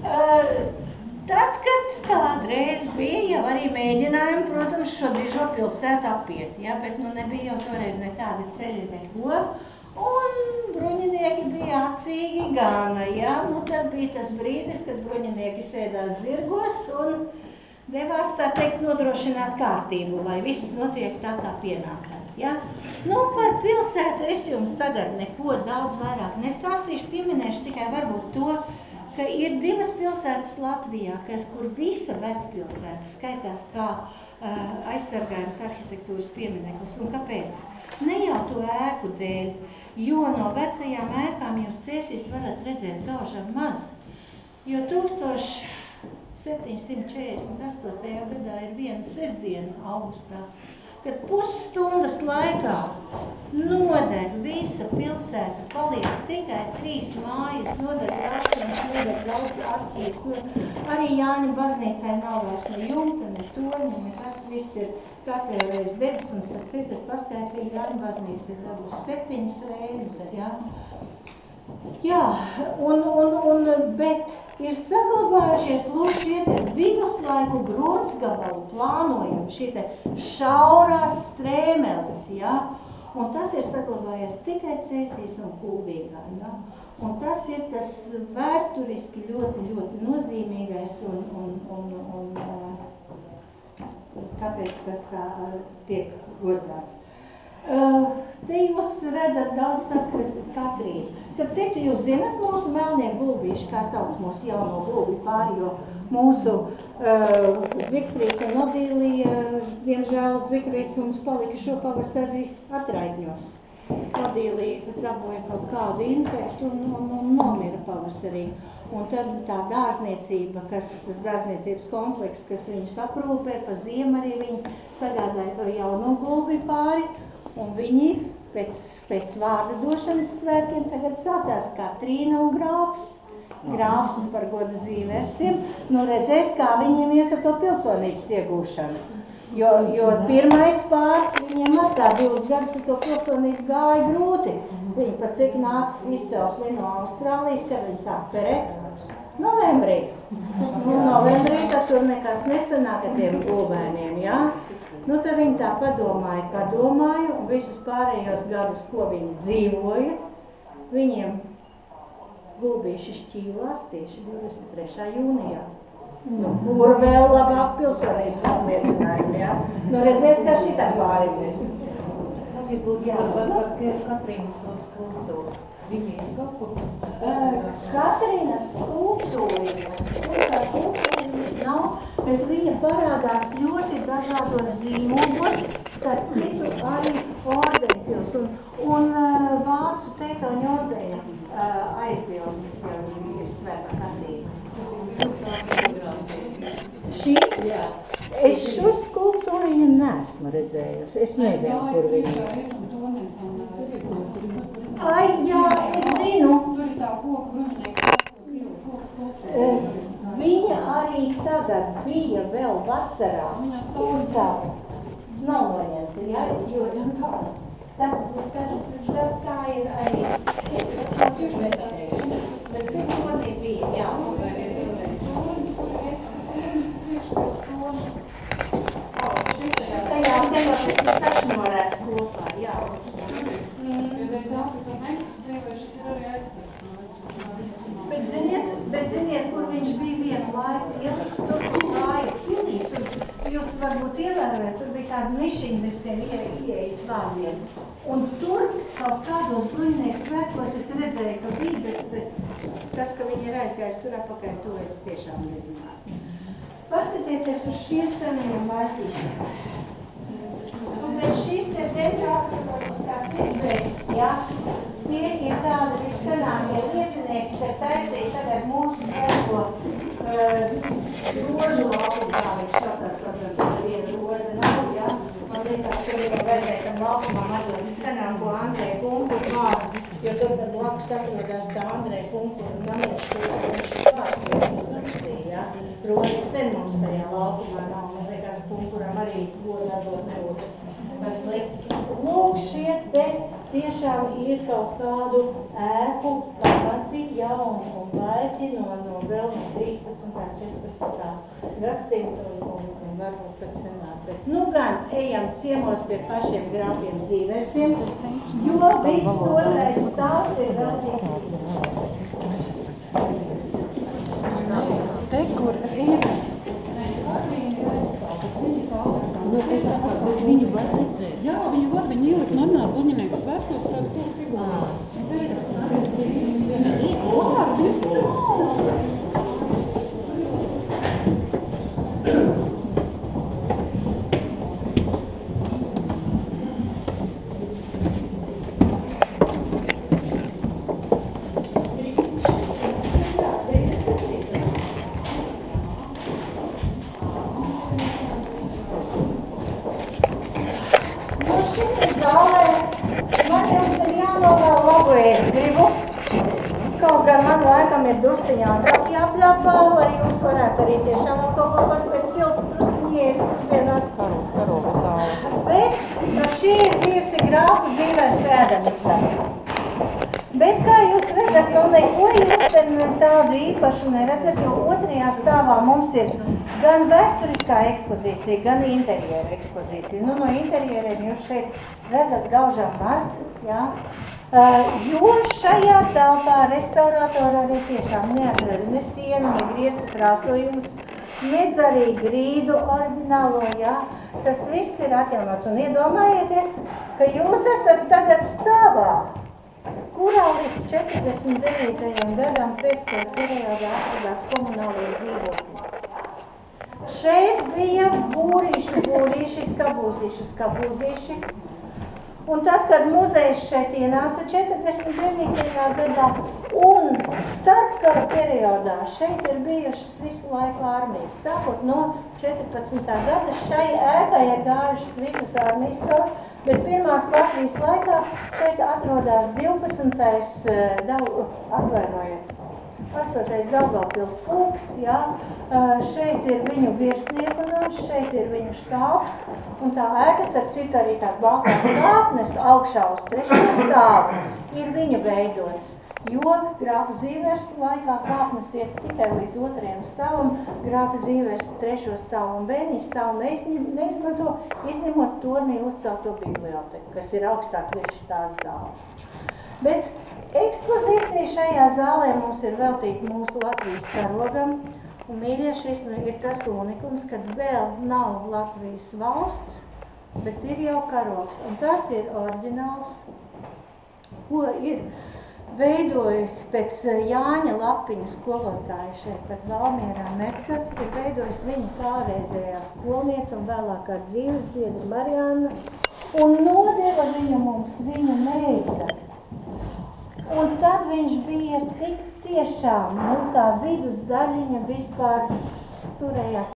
Tad, kad kādreiz bija jau arī mēģinājumi, protams, šo dižo pilsētu apiet, ja, bet nebija jau toreiz ne tādi ceļi neko. Un bruņinieki bija acīgi gana, ja. Tad bija tas brīdis, kad bruņinieki sēdās zirgos un devās, tā teikt, nodrošināt kārtību, lai viss notiek tā, kā pienākās, ja. Par pilsētu es jums tagad neko daudz vairāk nestāstīšu, pieminēšu tikai varbūt to, ka ir divas pilsētas Latvijā, kur visa vecpilsēta skaitās kā aizsargājums arhitektūras piemineklis. Un kāpēc? Ne jau to ēku dēļ, jo no vecajām ēkām jūs Cēsīs varat redzēt gaužam maz. Jo 1748. gadā ir viena sestdiena augustā, kad pusstundas laikā nodeg visa pilsēta, paliek tikai 3 mājas, nodeg rašanas, nodeg daudz arhīvs. Arī Jāņa baznīcai nav vairs ne jumta, ne toņa, nekas viss ir katru reizi dedzis, un citas paskaitīja Jāņa baznīca ir dabūs 7 reizes, ja. Jā, bet ir saglabājušies lūk šie viduslaiku gruntsgabalu plānojumi, šie šaurās strēmeles, ja? Un tas ir saglabājies tikai Cēsīs un Kuldīgā, ja? Un tas ir tas vēsturiski ļoti, ļoti nozīmīgais un kāpēc tas tā tiek godāts. Te jūs redzat daudz saka Katrīnu. Starp citu, jūs zināt mūsu melnie gulbīši, kā sauc mūsu jauno gulbi pāri, jo mūsu Zikfrīds un Odīlija, diemžēl Zikfrīds mums palika šo pavasari atraidņos. Odīlija dabūja kaut kādu infektu un nomira pavasarī. Un tad tā dārzniecība, tas dārzniecības komplekss, kas viņus aprūpē, pa ziemu arī viņi sagādāja to jauno gulbi pāri. Un viņi pēc vārda došanas svētkiem tagad saucās Katrīna un Grāfs. Grāfs par goda zīvērsiem. Redzēs, kā viņiem ies ar to pilsonības iegūšanu. Jo pirmais pāris viņiem ar tā 2 gadus ar to pilsonību gāja grūti. Viņi pat cik nāk izcelsmi no Austrālijas, kad viņi sāk perēt. Novembrī. Novembrī, kad tur nekas nesanāk ar tiem gulbēniem, jā. Tad viņi tā padomāja, un visus pārējos gadus, ko viņi dzīvoja, viņiem gulbīši šķīvās tieši 23. jūnijā. Kur vēl labāk pilsonības apliecinājumi, jā? Redzēs, kā šitā pārīmies. Sakiet, lūdzu, par Katrīnas skulptūru. Viņi ir kaut ko? Katrīnas skulptūra nav, bet viņa parādās ļoti dažādos zīmogos, starp citu arī ordeņpils un vācu teikāņu ordeņa aizbildnis jau ir Svētā Katrīna. Šī? Jā. Es šo skulptūriņu neesmu redzējusi, es nezinu, kur viņa. Ai, jā, es zinu. Viņa arī tagad bija vēl vasarā uz tā. Nav noņemta, jā, jo tā ir arī. Bet tur kodī bija, jā. Tajā tas ir sašnorēts kopā, jā. Bet ziniet, kur viņš bija vienu laiku ieliks, tur kāja pilī, tur jūs varbūt ievērojat, tur bija tāda nišiņa virs tiem ieejas vārdiem. Un tur kaut kādos bruņinieku svētkos es redzēju, ka bija, bet tas, ka viņi ir aizgājis tur apakaļ, to es tiešām nezināju. Paskatieties uz šiem senajiem vārtīšiem. Un bez šīs te dendrākrologiskās izbeigas, jā, tie ir tādi vissenākie liecinieki, ka taisīja tagad mūsu svētko rožu lauku, kā viņš šautās, protams, viena roza nav, jā. Man liekas, ka ir vajadzēja tam laukumam atdot vissenāko Andreja Punkuru vārdu, jo tur tad blakus atrodās tā Andreja Punkuru namiešu vārdu uzrakstīja, jā. Rozes sen mums tajā laukumā nav, man liekas, Punkuram arī godu atdot nebūtu par slikti. Lūk, šie te tiešām ir kaut kādu ēku pamati jauni un baigi no vēl no 13. 14. gadsimta un varbūt pat senāk. Bet nu gan ejam ciemos pie pašiem grāfiem Zīverstiem, jo viss otrais stāvs ir veltīts. Te, kur ir. Es saprotu, viņu var redzēt. Jā, viņu var, viņi ielikt normāli Buļņinieku svētkos kādu kuru figūru. Drusiņā ātrāk jāpļāpā, lai jūs varētu arī tiešām vēl kaut ko paspēt siltu drusiņu iest pusdienās. Karoga zāle. Bet šī ir bijusi grāfu Zīvers ēdamistaba. Bet kā jūs redzat, nu neko īstenībā tādu īpašu neredzat, jo otrajā stāvā mums ir gan vēsturiskā ekspozīcija, gan interjera ekspozīcija. Nu, no interjeriem jūs šeit redzat gaužām maz, jā. Jo šajā telpā restaurātori arī tiešām neatrada ne sienu, ne griestu krāsojumus, nedz arī grīdu oriģinālo, jā. Tas viss ir atjaunots. Un iedomājieties, ka jūs esat tagad stāvā, kurā līdz 49. gadam pēckara periodā atradās komunālie dzīvokļi. Šeit bija būrīši, skabūzīši. Un tad, kad muzejs šeit ienāca 49. gadā un starpkara periodā šeit ir bijušas visu laiku armijas. Sākot no 14. gada šai ēkai ir gājušas visas armijas caur, bet pirmās Latvijas laikā šeit atrodās 8. Daugavpils pulks, jā. Šeit ir viņu virsnieku nams, šeit ir viņu štābs, un tā ēka, starp citu arī tās baltās kāpnes augšā uz 3. stāvu ir viņu veidotas, jo grāfa Zīvers laikā kāpnes iet tikai līdz 2. stāvam, grāfa Zīvers 3. stāvu un Bēniņa stāvu neizmanto, izņemot tornī uzcelto biblioteku, kas ir augstāk virs tās zāles. Bet ekspozīcija šajā zālē mums ir veltīta mūsu Latvijas karogam, un mīļie, šis ir tas unikums, kad vēl nav Latvijas valsts, bet ir jau karogs, un tas ir oriģināls, ko ir veidojis pēc Jāņa Lapiņa skolotāja šeit pat Valmierā Metka, ir veidojis viņa pārreizējā skolniece un vēlāk kā dzīves biedra Marianna, un nodeva viņu mums viņa meita. Un tad viņš bija tik tiešām, nu tā vidus daļiņa vispār turējās